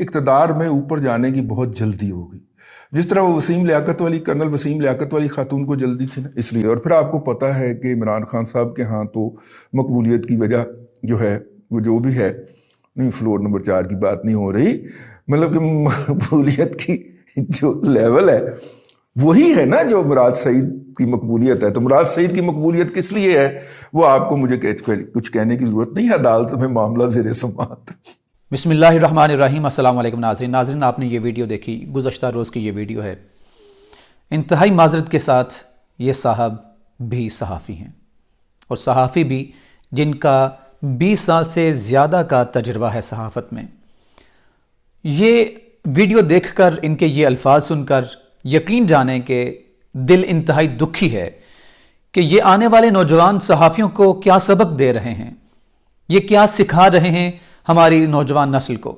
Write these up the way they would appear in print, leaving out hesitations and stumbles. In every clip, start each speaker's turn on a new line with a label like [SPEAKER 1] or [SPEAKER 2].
[SPEAKER 1] इक़्तिदार में ऊपर जाने की बहुत जल्दी होगी, जिस तरह वो वसीम लियाकत वाली, कर्नल वसीम लियाकत वाली खातून को जल्दी थी ना, इसलिए। और फिर आपको पता है कि इमरान खान साहब के यहाँ तो मकबूलियत की वजह जो है वो जो भी है, नहीं फ्लोर नंबर 4 की बात नहीं हो रही, मतलब कि मकबूलियत की जो लेवल है वही है ना जो मुराद सईद की मकबूलियत है। तो मुराद सईद की मकबूलियत किस लिए है वो आपको मुझे कुछ कहने की ज़रूरत नहीं है, अदालत में मामला ज़ेर समाअत।
[SPEAKER 2] बिस्मिल्लाहिर्रहमानिर्रहीम। अस्सलाम वालेकुम नाज़रीन, आपने ये वीडियो देखी, गुज़श्ता रोज़ की ये वीडियो है। इंतहाई माज़रत के साथ ये साहब भी सहाफ़ी हैं, और सहाफ़ी भी जिनका 20 साल से ज़्यादा का तजुर्बा है सहाफ़त में। ये वीडियो देखकर, इनके ये अल्फाज सुनकर यकीन जाने कि दिल इंतहाई दुखी है कि ये आने वाले नौजवान सहाफ़ियों को क्या सबक दे रहे हैं, ये क्या सिखा रहे हैं हमारी नौजवान नस्ल को,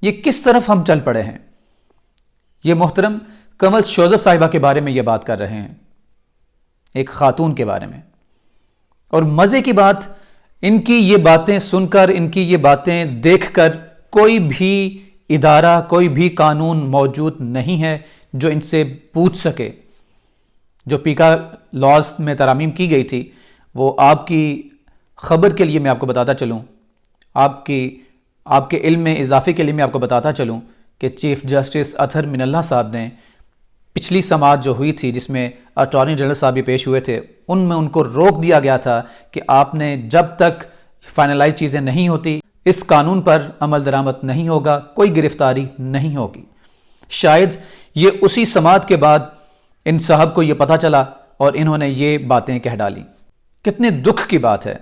[SPEAKER 2] ये किस तरफ हम चल पड़े हैं। ये मोहतरम कमल शोज़ब साहिबा के बारे में ये बात कर रहे हैं, एक खातून के बारे में। और मज़े की बात, इनकी ये बातें सुनकर, इनकी ये बातें देखकर कोई भी इदारा, कोई भी कानून मौजूद नहीं है जो इनसे पूछ सके। जो पीका लॉज में तरामीम की गई थी, वो आपकी खबर के लिए मैं आपको बताता चलूँ, आपके इल्म में इजाफे के लिए मैं आपको बताता चलूँ कि चीफ जस्टिस अतहर मिनल्लाह साहब ने पिछली समाअत जो हुई थी, जिसमें अटॉर्नी जनरल साहब भी पेश हुए थे, उनमें उनको रोक दिया गया था कि आपने जब तक फाइनलाइज चीज़ें नहीं होती, इस कानून पर अमल दरामद नहीं होगा, कोई गिरफ्तारी नहीं होगी। शायद ये उसी समाअत के बाद इन साहब को ये पता चला और इन्होंने ये बातें कह डाली। कितने दुख की बात है।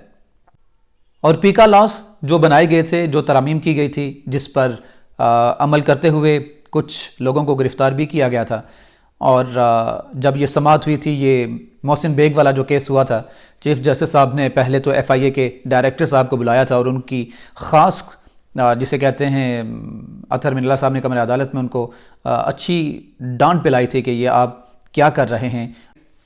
[SPEAKER 2] और पीका लॉस जो बनाए गए थे, जो तरामीम की गई थी, जिस पर अमल करते हुए कुछ लोगों को गिरफ्तार भी किया गया था। और जब ये समाअत हुई थी, ये मोहसिन बेग वाला जो केस हुआ था, चीफ जस्टिस साहब ने पहले तो FIA के डायरेक्टर साहब को बुलाया था और उनकी ख़ास, जिसे कहते हैं, अतहर मिनल्लाह साहब ने कमरे अदालत में उनको अच्छी डांट पिलाई थी कि ये आप क्या कर रहे हैं,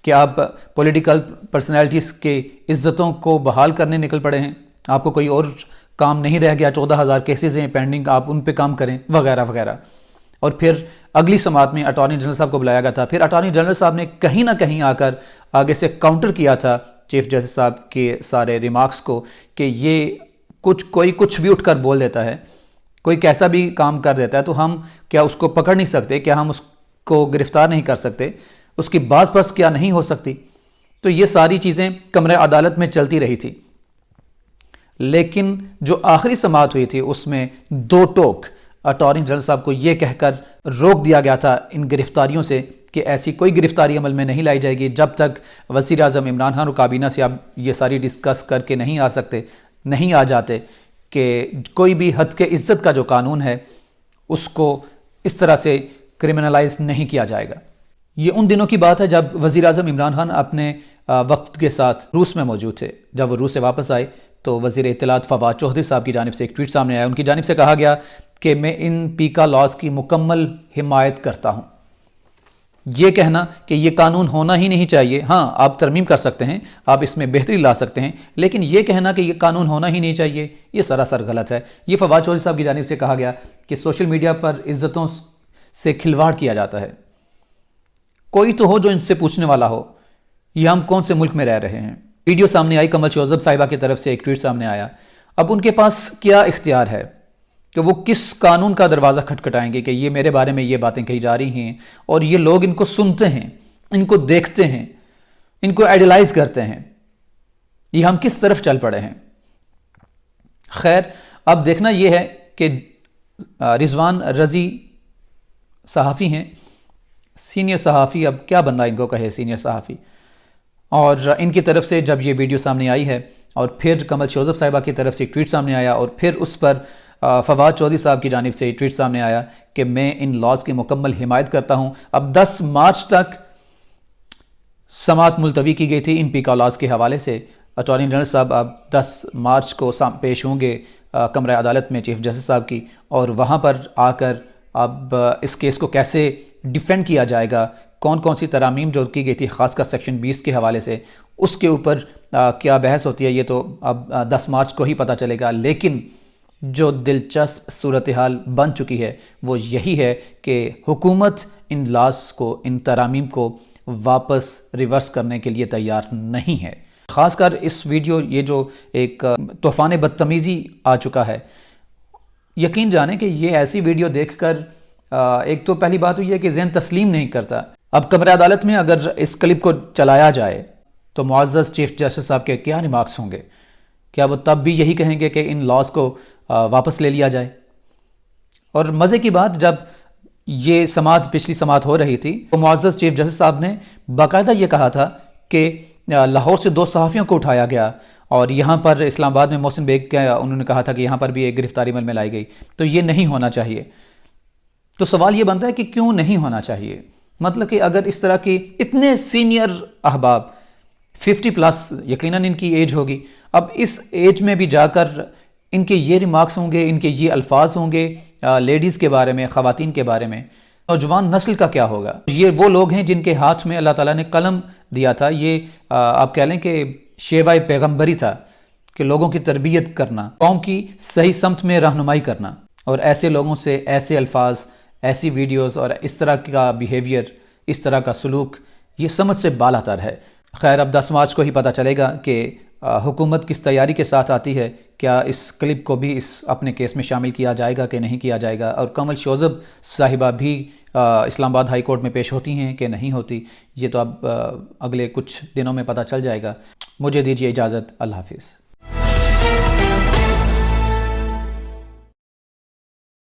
[SPEAKER 2] कि आप पॉलिटिकल पर्सनैलिटीज़ के इज़्ज़तों को बहाल करने निकल पड़े हैं, आपको कोई और काम नहीं रह गया, 14,000 केसेस हैं पेंडिंग, आप उन पे काम करें, वगैरह वगैरह। और फिर अगली समाअत में अटॉर्नी जनरल साहब को बुलाया गया था। फिर अटॉर्नी जनरल साहब ने कहीं ना कहीं आकर आगे से काउंटर किया था चीफ जस्टिस साहब के सारे रिमार्क्स को कि ये कोई कुछ भी उठकर बोल देता है, कोई कैसा भी काम कर देता है, तो हम क्या उसको पकड़ नहीं सकते, क्या हम उसको गिरफ्तार नहीं कर सकते, उसकी बाज़ पर्स क्या नहीं हो सकती। तो ये सारी चीज़ें कमरे अदालत में चलती रही थी। लेकिन जो आखिरी समाअत हुई थी, उसमें दो टोक अटॉर्नी जनरल साहब को ये कहकर रोक दिया गया था इन गिरफ्तारियों से कि ऐसी कोई गिरफ्तारी अमल में नहीं लाई जाएगी जब तक वज़ीर आज़म इमरान खान और काबीना से आप ये सारी डिस्कस करके नहीं आ जाते कि कोई भी हद के इज़्ज़त का जो कानून है उसको इस तरह से क्रिमिनलाइज नहीं किया जाएगा। ये उन दिनों की बात है जब वज़ीर आज़म इमरान खान अपने वफ़द के साथ रूस में मौजूद थे। जब वो रूस से वापस आए तो वज़ीर इत्तलात फवाद चौधरी साहब की जानिब से एक ट्वीट सामने आया। उनकी जानिब से कहा गया कि मैं इन पीका लॉज की मुकम्मल हिमायत करता हूँ। ये कहना कि ये कानून होना ही नहीं चाहिए, हाँ आप तरमीम कर सकते हैं, आप इसमें बेहतरी ला सकते हैं, लेकिन ये कहना कि ये कानून होना ही नहीं चाहिए, ये सरासर गलत है। ये फवाद चौधरी साहब की जानिब से कहा गया कि सोशल मीडिया पर इज़्ज़तों से खिलवाड़ किया जाता है। कोई तो हो जो इनसे पूछने वाला हो, ये हम कौन से मुल्क में रह रहे हैं। वीडियो सामने आई, कमल शोज़ब साहिबा की तरफ से एक ट्वीट सामने आया। अब उनके पास क्या इख्तियार है कि वो किस कानून का दरवाज़ा खटखटाएंगे कि ये मेरे बारे में ये बातें कही जा रही हैं, और ये लोग इनको सुनते हैं, इनको देखते हैं, इनको आइडलाइज करते हैं। ये हम किस तरफ चल पड़े हैं। खैर, अब देखना ये है कि रिजवान रज़ी सहाफ़ी हैं, सीनियर सहाफ़ी, अब क्या बंदा इनको कहे सीनियर सहाफ़ी। और इनकी तरफ से जब ये वीडियो सामने आई है और फिर कमल शोज़ब साहिबा की तरफ से एक ट्वीट सामने आया और फिर उस पर फवाद चौधरी साहब की जानिब से ट्वीट सामने आया कि मैं इन लॉज की मुकम्मल हिमायत करता हूँ। अब 10 मार्च तक समाअत मुलतवी की गई थी इन पीका लॉज के हवाले से। अटॉर्नी जनरल साहब अब 10 मार्च को पेश होंगे कमरा अदालत में चीफ जस्टिस साहब की, और वहाँ पर आकर अब इस केस को कैसे डिफेंड किया जाएगा, कौन कौन सी तरामीम जो की गई थी ख़ासकर सेक्शन 20 के हवाले से, उसके ऊपर क्या बहस होती है, ये तो अब 10 मार्च को ही पता चलेगा। लेकिन جو دلچسپ صورتحال بن چکی ہے وہ یہی ہے کہ حکومت ان لاز کو، ان ترامیم کو واپس ریورس کرنے کے لیے تیار نہیں ہے۔ خاص کر اس ویڈیو، یہ جو ایک طوفان بدتمیزی آ چکا ہے، یقین جانیں کہ یہ ایسی ویڈیو دیکھ کر ایک تو پہلی بات یہ ہے کہ ذہن تسلیم نہیں کرتا۔ اب کمرہ عدالت میں اگر اس کلپ کو چلایا جائے تو معزز چیف جسٹس صاحب کے کیا ریمارکس ہوں گے؟ کیا وہ تب بھی یہی کہیں گے کہ ان لاز کو واپس لے لیا جائے؟ اور مزے کی بات، جب یہ سماعت پچھلی سماعت ہو رہی تھی تو معزز چیف جسٹس صاحب نے باقاعدہ یہ کہا تھا کہ لاہور سے 2 صحافیوں کو اٹھایا گیا، اور یہاں پر اسلام آباد میں محسن بیگ کا انہوں نے کہا تھا کہ یہاں پر بھی ایک گرفتاری عمل میں لائی گئی، تو یہ نہیں ہونا چاہیے۔ تو سوال یہ بنتا ہے کہ کیوں نہیں ہونا چاہیے؟ مطلب کہ اگر اس طرح کی اتنے سینئر احباب 50+ یقیناً ان کی ایج ہوگی، اب اس ایج میں بھی جا کر ان کے یہ ریمارکس ہوں گے، ان کے یہ الفاظ ہوں گے لیڈیز کے بارے میں، خواتین کے بارے میں، نوجوان نسل کا کیا ہوگا؟ یہ وہ لوگ ہیں جن کے ہاتھ میں اللہ تعالیٰ نے قلم دیا تھا، یہ آپ کہہ لیں کہ شیوائے پیغمبری تھا کہ لوگوں کی تربیت کرنا، قوم کی صحیح سمت میں رہنمائی کرنا، اور ایسے لوگوں سے ایسے الفاظ، ایسی ویڈیوز اور اس طرح کا بیہیویئر، اس طرح کا سلوک، یہ سمجھ سے بالا تر ہے۔ خیر، اب 10 مارچ کو ہی پتہ چلے گا کہ حکومت کس تیاری کے ساتھ آتی ہے، کیا اس کلپ کو بھی اس اپنے کیس میں شامل کیا جائے گا کہ نہیں کیا جائے گا، اور کمل شوذب صاحبہ بھی اسلام آباد ہائی کورٹ میں پیش ہوتی ہیں کہ نہیں ہوتی، یہ تو اب اگلے کچھ دنوں میں پتہ چل جائے گا۔ مجھے دیجیے اجازت، اللہ حافظ۔